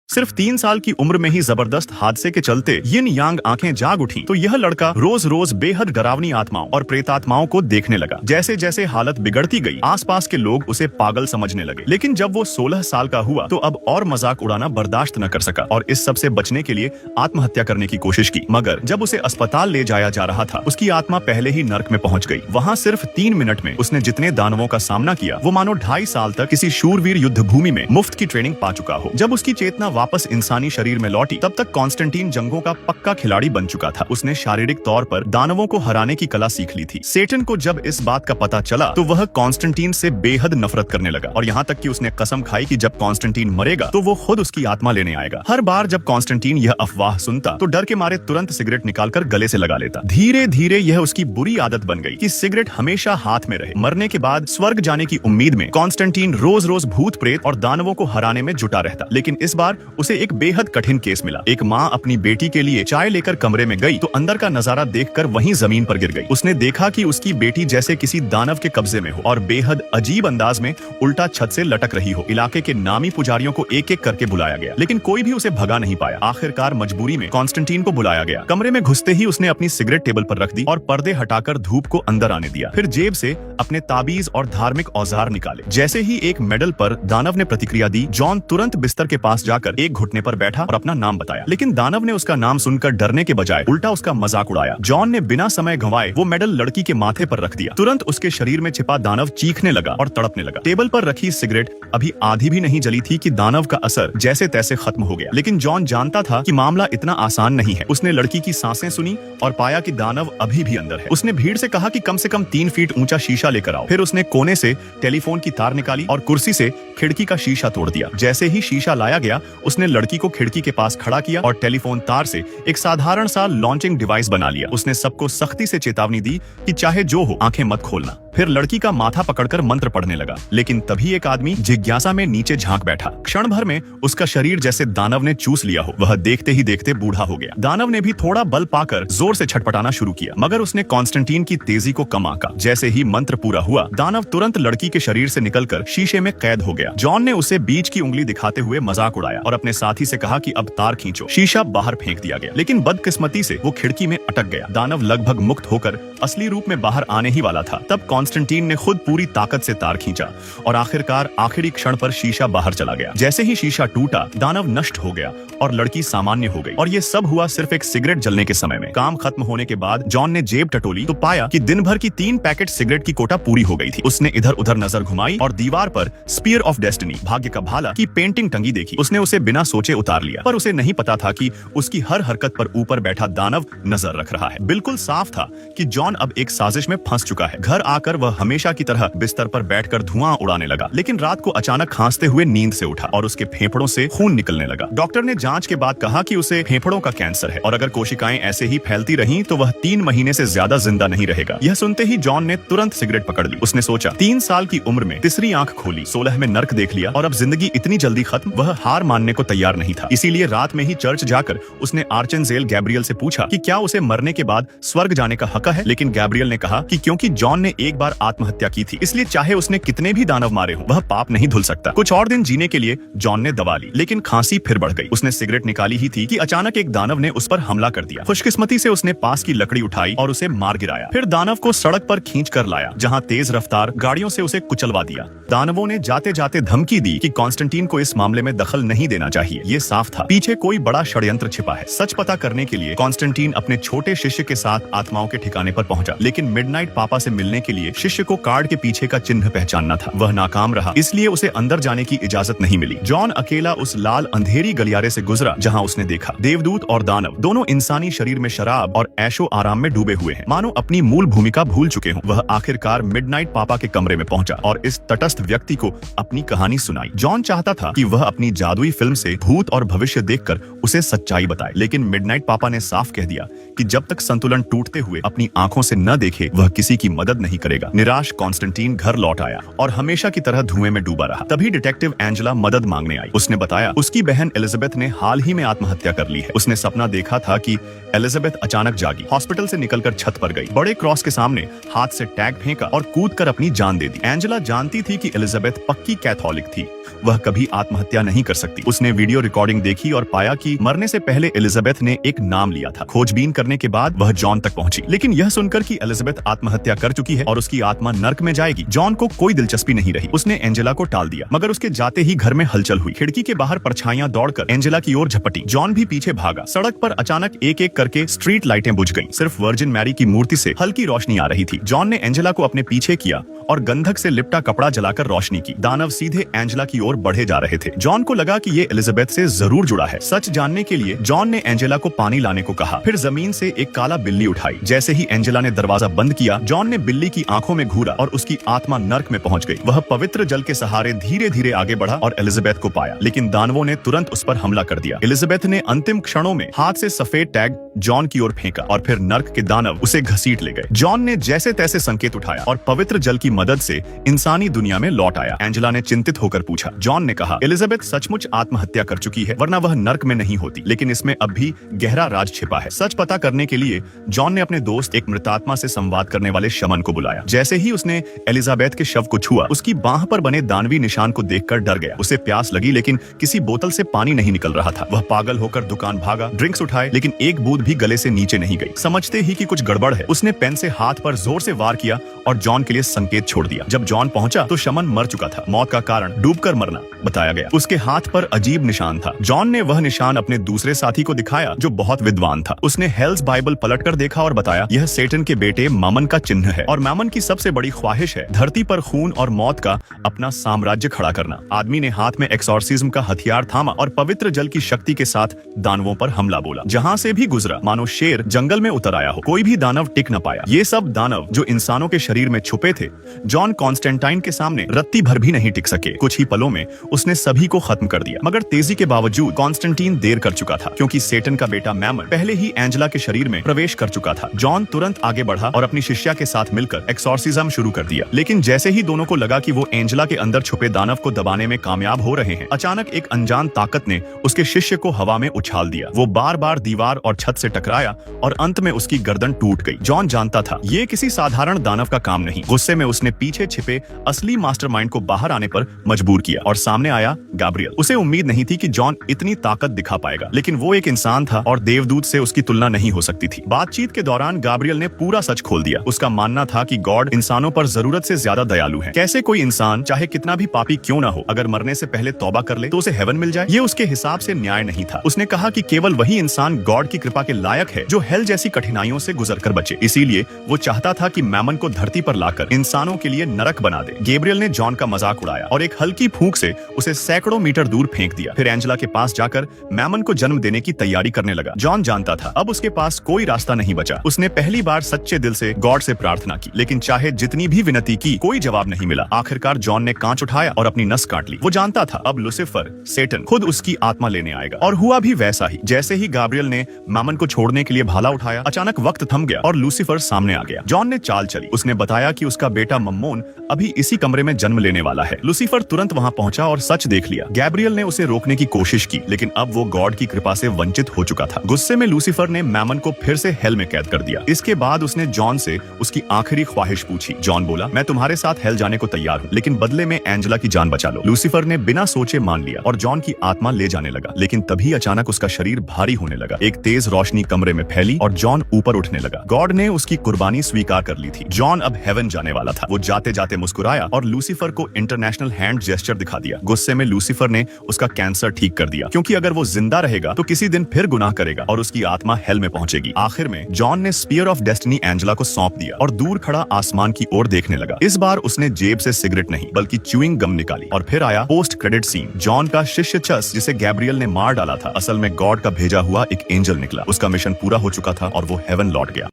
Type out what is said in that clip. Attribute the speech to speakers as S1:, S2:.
S1: सिर्फ 3 साल की उम्र में ही जबरदस्त हादसे के चलते यिन यांग आंखें जाग उठी तो यह लड़का रोज रोज बेहद डरावनी आत्माओं और प्रेतात्माओं को देखने लगा। जैसे जैसे हालत बिगड़ती गई, आसपास के लोग उसे पागल समझने लगे। लेकिन जब वो 16 साल का हुआ तो अब और मजाक उड़ाना बर्दाश्त न कर सका और इस सब से बचने के लिए आत्महत्या करने की कोशिश की। मगर जब उसे अस्पताल ले जाया जा रहा था, उसकी आत्मा पहले ही नर्क में पहुंच गई। वहाँ सिर्फ 3 मिनट में उसने जितने दानवों का सामना किया, वो मानो 2.5 साल तक किसी शूरवीर युद्ध भूमि में मुफ्त की ट्रेनिंग पा चुका हो। जब उसकी चेतना वापस इंसानी शरीर में लौटी, तब तक कॉन्स्टेंटीन जंगों का पक्का खिलाड़ी बन चुका था। उसने शारीरिक तौर पर दानवों को हराने की कला सीख ली थी। सेटन को जब इस बात का पता चला तो वह कॉन्स्टेंटीन से बेहद नफरत करने लगा और यहाँ तक कि उसने कसम खाई कि जब कॉन्स्टेंटीन मरेगा तो वो खुद उसकी आत्मा लेने आएगा। हर बार जब कॉन्स्टेंटीन यह अफवाह सुनता तो डर के मारे तुरंत सिगरेट निकालकर गले से लगा लेता। धीरे धीरे यह उसकी बुरी आदत बन गई कि सिगरेट हमेशा हाथ में रहे। मरने के बाद स्वर्ग जाने की उम्मीद में कॉन्स्टेंटीन रोज रोज भूत प्रेत और दानवों को हराने में जुटा रहता। लेकिन इस बार उसे एक बेहद कठिन केस मिला। एक माँ अपनी बेटी के लिए चाय लेकर कमरे में गई तो अंदर का नजारा देखकर वहीं जमीन पर गिर गई। उसने देखा कि उसकी बेटी जैसे किसी दानव के कब्जे में हो और बेहद अजीब अंदाज में उल्टा छत से लटक रही हो। इलाके के नामी पुजारियों को एक एक करके बुलाया गया, लेकिन कोई भी उसे भगा नहीं पाया। आखिरकार मजबूरी में कॉन्स्टेंटीन को बुलाया गया। कमरे में घुसते ही उसने अपनी सिगरेट टेबल पर रख दी और पर्दे हटाकर धूप को अंदर आने दिया। फिर जेब से अपने ताबीज और धार्मिक औजार निकाले। जैसे ही एक मेडल पर दानव ने प्रतिक्रिया दी, जॉन तुरंत बिस्तर के पास जाकर एक घुटने पर बैठा और अपना नाम बताया। लेकिन दानव ने उसका नाम सुनकर डरने के बजाय उल्टा उसका मजाक उड़ाया। जॉन ने बिना समय गंवाए वो मेडल लड़की के माथे पर रख दिया। तुरंत उसके शरीर में छिपा दानव चीखने लगा और तड़पने लगा। टेबल पर रखी सिगरेट अभी आधी भी नहीं जली थी कि दानव का असर जैसे तैसे खत्म हो गया। लेकिन जॉन जानता था कि मामला इतना आसान नहीं है। उसने लड़की की सांसें सुनी और पाया कि दानव अभी भी अंदर है। उसने भीड़ से कहा कि कम से कम 3 फीट ऊंचा शीशा लेकर आओ। फिर उसने कोने से टेलीफोन की तार निकाली और कुर्सी से खिड़की का शीशा तोड़ दिया। जैसे ही शीशा लाया गया, उसने लड़की को खिड़की के पास खड़ा किया और टेलीफोन तार से एक साधारण सा लॉन्चिंग डिवाइस बना लिया। उसने सबको सख्ती से चेतावनी दी कि चाहे जो हो, आंखें मत खोलना। फिर लड़की का माथा पकड़कर मंत्र पढ़ने लगा। लेकिन तभी एक आदमी जिज्ञासा में नीचे झांक बैठा। क्षण भर में उसका शरीर जैसे दानव ने चूस लिया हो। वह देखते ही देखते बूढ़ा हो गया। दानव ने भी थोड़ा बल पाकर जोर से छटपटाना शुरू किया, मगर उसने कॉन्स्टेंटीन की तेजी को कम आंका। जैसे ही मंत्र पूरा हुआ, दानव तुरंत लड़की के शरीर से निकलकर शीशे में कैद हो गया। जॉन ने उसे बीच की उंगली दिखाते हुए मजाक उड़ाया और अपने साथी से कहा कि अब तार खींचो। शीशा बाहर फेंक दिया गया, लेकिन बदकिस्मती से वो खिड़की में अटक गया। दानव लगभग मुक्त होकर असली रूप में बाहर आने ही वाला था। तब कॉन्स्टेंटीन ने खुद पूरी ताकत से तार खींचा और आखिरकार आखिरी क्षण पर शीशा बाहर चला गया। जैसे ही शीशा टूटा, दानव नष्ट हो गया और लड़की सामान्य हो गई। और ये सब हुआ सिर्फ एक सिगरेट जलने के समय में। काम खत्म होने के बाद जॉन ने जेब टटोली तो पाया कि दिन भर की 3 पैकेट सिगरेट की कोटा पूरी हो गई थी। उसने इधर उधर नजर घुमाई और दीवार पर स्पीयर ऑफ डेस्टिनी, भाग्य का भाला की पेंटिंग टंगी देखी। उसने उसे बिना सोचे उतार लिया, पर उसे नहीं पता था कि उसकी हर हरकत पर ऊपर बैठा दानव नजर रख रहा है। बिल्कुल साफ था कि जॉन अब एक साजिश में फंस चुका है। घर आकर वह हमेशा की तरह बिस्तर पर बैठकर धुआं उड़ाने लगा। लेकिन रात को अचानक खांसते हुए नींद से उठा और उसके फेफड़ों से खून निकलने लगा। डॉक्टर ने जांच के बाद कहा कि उसे फेफड़ों का कैंसर है और अगर कोशिकाएं ऐसे ही फैलती रहीं तो वह 3 महीने से ज्यादा जिंदा नहीं रहेगा। यह सुनते ही जॉन ने तुरंत सिगरेट पकड़ ली। उसने सोचा, 3 साल की उम्र में तीसरी आंख खोली, 16 में नर्क देख लिया और अब जिंदगी इतनी जल्दी खत्म। वह हार मानने को तैयार नहीं था। इसीलिए रात में ही चर्च जाकर उसने आर्चेंजेल गैब्रियल से पूछा कि क्या उसे मरने के बाद स्वर्ग जाने का हक है। लेकिन गैब्रियल ने कहा कि क्योंकि जॉन ने एक बार आत्महत्या की थी, इसलिए चाहे उसने कितने भी दानव मारे हों, वह पाप नहीं धुल सकता। कुछ और दिन जीने के लिए जॉन ने दवा ली, लेकिन खांसी फिर बढ़ गई। उसने सिगरेट निकाली ही थी कि अचानक एक दानव ने उस पर हमला कर दिया। खुशकिस्मती से उसने पास की लकड़ी उठाई और उसे मार गिराया। फिर दानव को सड़क पर खींच कर लाया, जहाँ तेज रफ्तार गाड़ियों से उसे कुचलवा दिया। दानवों ने जाते जाते धमकी दी कि कॉन्स्टेंटीन को इस मामले में दखल नहीं देना चाहिए। ये साफ था, पीछे कोई बड़ा षड्यंत्र छिपा है। सच पता करने के लिए कॉन्स्टेंटीन अपने छोटे शिष्य के साथ आत्माओं के ठिकाने पर पहुंचा, लेकिन मिडनाइट पापा से मिलने के लिए शिष्य को कार्ड के पीछे का चिन्ह पहचानना था। वह नाकाम रहा, इसलिए उसे अंदर जाने की इजाजत नहीं मिली। जॉन अकेला उस लाल अंधेरी गलियारे से गुजरा जहां उसने देखा देवदूत और दानव दोनों इंसानी शरीर में शराब और ऐशो आराम में डूबे हुए हैं, मानो अपनी मूल भूमिका भूल चुके हों। वह आखिरकार मिडनाइट पापा के कमरे में पहुंचा और इस तटस्थ व्यक्ति को अपनी कहानी सुनाई। जॉन चाहता था कि वह अपनी जादुई फिल्म से भूत और भविष्य देखकर उसे सच्चाई बताए, लेकिन मिडनाइट पापा ने साफ कह दिया कि जब तक संतुलन टूटते हुए अपनी आंखों से न देखे, वह किसी की मदद नहीं करेगा। मिलेगा। निराश कॉन्स्टेंटीन घर लौट आया और हमेशा की तरह धुएं में डूबा रहा। तभी डिटेक्टिव एंजेला मदद मांगने आई। उसने बताया उसकी बहन एलिजाबेथ ने हाल ही में आत्महत्या कर ली है। उसने सपना देखा था कि एलिजाबेथ अचानक जागी, हॉस्पिटल से निकलकर छत पर गई, बड़े क्रॉस के सामने हाथ से टैग फेंका और कूदकर अपनी जान दे दी। एंजेला जानती थी कि एलिजाबेथ पक्की कैथोलिक थी, वह कभी आत्महत्या नहीं कर सकती। उसने वीडियो रिकॉर्डिंग देखी और पाया कि मरने से पहले एलिजाबेथ ने एक नाम लिया था। खोजबीन करने के बाद वह जॉन तक पहुंची, लेकिन यह सुनकर कि एलिजाबेथ आत्महत्या कर चुकी है और उसकी आत्मा नर्क में जाएगी, जॉन को कोई दिलचस्पी नहीं रही। उसने एंजेला को टाल दिया, मगर उसके जाते ही घर में हलचल हुई। खिड़की के बाहर परछाइयां दौड़कर एंजेला की ओर झपटी। जॉन भी पीछे भागा। सड़क पर अचानक एक एक करके स्ट्रीट लाइटें बुझ गईं। सिर्फ वर्जिन मैरी की मूर्ति से हल्की रोशनी आ रही थी। जॉन ने एंजेला को अपने पीछे किया और गंधक से लिपटा कपड़ा जलाकर रोशनी की। दानव सीधे एंजेला की ओर बढ़े जा रहे थे। जॉन को लगा कि ये एलिजाबेथ से जरूर जुड़ा है। सच जानने के लिए जॉन ने एंजेला को पानी लाने को कहा। फिर जमीन से एक काला बिल्ली उठाई। जैसे ही एंजेला ने दरवाजा बंद किया, जॉन ने बिल्ली की आंखों में घूरा और उसकी आत्मा नर्क में पहुंच गई। वह पवित्र जल के सहारे धीरे धीरे आगे बढ़ा और एलिजाबेथ को पाया, लेकिन दानवों ने तुरंत उस पर हमला कर दिया। एलिजाबेथ ने अंतिम क्षणों में हाथ से सफेद टैग जॉन की ओर फेंका और फिर नर्क के दानव उसे घसीट ले गए। जॉन ने जैसे तैसे संकेत उठाया और पवित्र जल की मदद से इंसानी दुनिया में लौट आया। एंजेला ने चिंतित होकर पूछा। जॉन ने कहा, एलिजाबेथ सचमुच आत्महत्या कर चुकी है, वरना वह नर्क में नहीं होती, लेकिन इसमें अब भी गहरा राज छिपा है। सच पता करने के लिए जॉन ने अपने दोस्त एक मृतात्मा से संवाद करने वाले शमन को बुलाया। जैसे ही उसने एलिजाबेथ के शव को छुआ, उसकी बाह पर बने दानवी निशान को देखकर डर गया। उसे प्यास लगी, लेकिन किसी बोतल से पानी नहीं निकल रहा था। वह पागल होकर दुकान भागा, ड्रिंक्स उठाए, लेकिन एक बूंद भी गले से नीचे नहीं गई। समझते ही कि कुछ गड़बड़ है, उसने पेन से हाथ पर जोर से वार किया और जॉन के लिए संकेत छोड़ दिया। जब जॉन पहुंचा तो शमन मर चुका था। मौत का कारण डूबकर मरना बताया गया। उसके हाथ पर अजीब निशान था। जॉन ने वह निशान अपने दूसरे साथी को दिखाया जो बहुत विद्वान था। उसने हेल्स बाइबल पलटकर देखा और बताया, यह सेटन के बेटे मामन का चिन्ह है और मामन की सबसे बड़ी ख्वाहिश है धरती पर खून और मौत का अपना साम्राज्य खड़ा करना। आदमी ने हाथ में एक्सॉर्सिज्म का हथियार थामा और पवित्र जल की शक्ति के साथ दानवों पर हमला बोला। जहां से भी गुजरा मानो शेर जंगल में उतर आया हो। कोई भी दानव टिक न पाया। ये सब दानव जो इंसानों के शरीर में छुपे थे, जॉन कॉन्स्टेंटाइन के सामने रत्ती भर भी नहीं टिक सके। कुछ ही पलों में उसने सभी को खत्म कर दिया। मगर तेजी के बावजूद कॉन्स्टेंटीन देर कर चुका था, क्योंकि सेटन का बेटा मैमन पहले ही एंजेला के शरीर में प्रवेश कर चुका था। जॉन तुरंत आगे बढ़ा और अपनी शिष्या के साथ मिलकर एक्सॉर्सिज्म शुरू कर दिया। लेकिन जैसे ही दोनों को लगा कि वो एंजेला के अंदर छुपे दानव को दबाने में कामयाब हो रहे हैं, अचानक एक अनजान ताकत ने उसके शिष्य को हवा में उछाल दिया। वो बार बार दीवार और छत से टकराया और अंत में उसकी गर्दन टूट गई। जॉन जानता था ये किसी साधारण दानव का काम नहीं। गुस्से में उसने पीछे छिपे असली मास्टरमाइंड को बाहर आने पर मजबूर किया और सामने आया गैब्रियल। उसे उम्मीद नहीं थी कि जॉन इतनी ताकत दिखा पाएगा, लेकिन वो एक इंसान था और देवदूत से उसकी तुलना नहीं हो सकती थी। बातचीत के दौरान गैब्रियल ने पूरा सच खोल दिया। उसका मानना था कि गॉड इंसानों पर जरूरत से ज्यादा दयालु है। कैसे कोई इंसान चाहे कितना भी पापी क्यों ना हो, अगर मरने से पहले तौबा कर ले तो उसे हेवन मिल जाए, ये उसके हिसाब से न्याय नहीं था। उसने कहा कि केवल वही इंसान गॉड की कृपा के लायक है जो हेल जैसी कठिनाइयों से गुजरकर बचे। इसीलिए वो चाहता था कि मैमन को धरती पर लाकर इंसानों के लिए नरक बना दे। गैब्रियल ने जॉन का मजाक उड़ाया और एक हल्की फूंक से उसे सैकड़ों मीटर दूर फेंक दिया। फिर एंजेला के पास जाकर मैमन को जन्म देने की तैयारी करने लगा। जॉन जानता था अब उसके पास कोई रास्ता नहीं बचा। उसने पहली बार सच्चे दिल से गॉड से प्रार्थना की, लेकिन चाहे जितनी भी विनती की कोई जवाब नहीं मिला। आखिरकार जॉन ने कांच उठाया और अपनी नस काट ली। वो जानता था अब लूसीफर सेटन खुद उसकी आत्मा लेने आएगा, और हुआ भी वैसा ही। जैसे ही गैब्रियल ने मैमन को छोड़ने के लिए भाला उठाया, अचानक वक्त थम गया और लूसीफर सामने आ गया। जॉन ने चाल चली। उसने बताया कि उसका बेटा मम्मोन अभी इसी कमरे में जन्म लेने वाला है। लूसीफर तुरंत वहां पहुंचा और सच देख लिया। गैब्रियल ने उसे रोकने की कोशिश की, लेकिन अब वो गॉड की कृपा से वंचित हो चुका था। गुस्से में लूसीफर ने मैमन को फिर से हेल में कैद कर दिया। इसके बाद उसने जॉन से उसकी आखिरी ख्वाहिश पूछी। जॉन बोला, मैं तुम्हारे साथ हेल जाने को तैयार हूँ, लेकिन बदले में एंजेला की जान बचा लो। लूसीफर ने बिना सोचे मान लिया और जॉन की आत्मा ले जाने लगा। लेकिन तभी अचानक उसका शरीर भारी होने लगा। एक तेज रोशनी कमरे में फैली और जॉन ऊपर उठने लगा। गॉड ने उसकी कुर्बानी स्वीकार कर ली थी। जॉन अब हेवन जाने वाला था। वो जाते जाते मुस्कुराया और लूसीफर को इंटरनेशनल हैंड जेस्चर दिखा दिया। गुस्से में लूसीफर ने उसका कैंसर ठीक कर दिया, क्योंकि अगर वो जिंदा रहेगा तो किसी दिन फिर गुनाह करेगा और उसकी आत्मा हेल में पहुंचेगी। आखिर में जॉन ने स्पीयर ऑफ डेस्टिनी एंजेला को सौंप दिया और दूर खड़ा आसमान की ओर देखने लगा। इस बार उसने जेब से सिगरेट नहीं बल्कि च्यूइंग गम निकाली। और फिर आया पोस्ट क्रेडिट सीन। जॉन का शिष्य चस, जिसे गैब्रियल ने मार डाला था, असल में गॉड का भेजा हुआ एक एंजल निकला। उसका मिशन पूरा हो चुका था और वो हेवन लौट गया।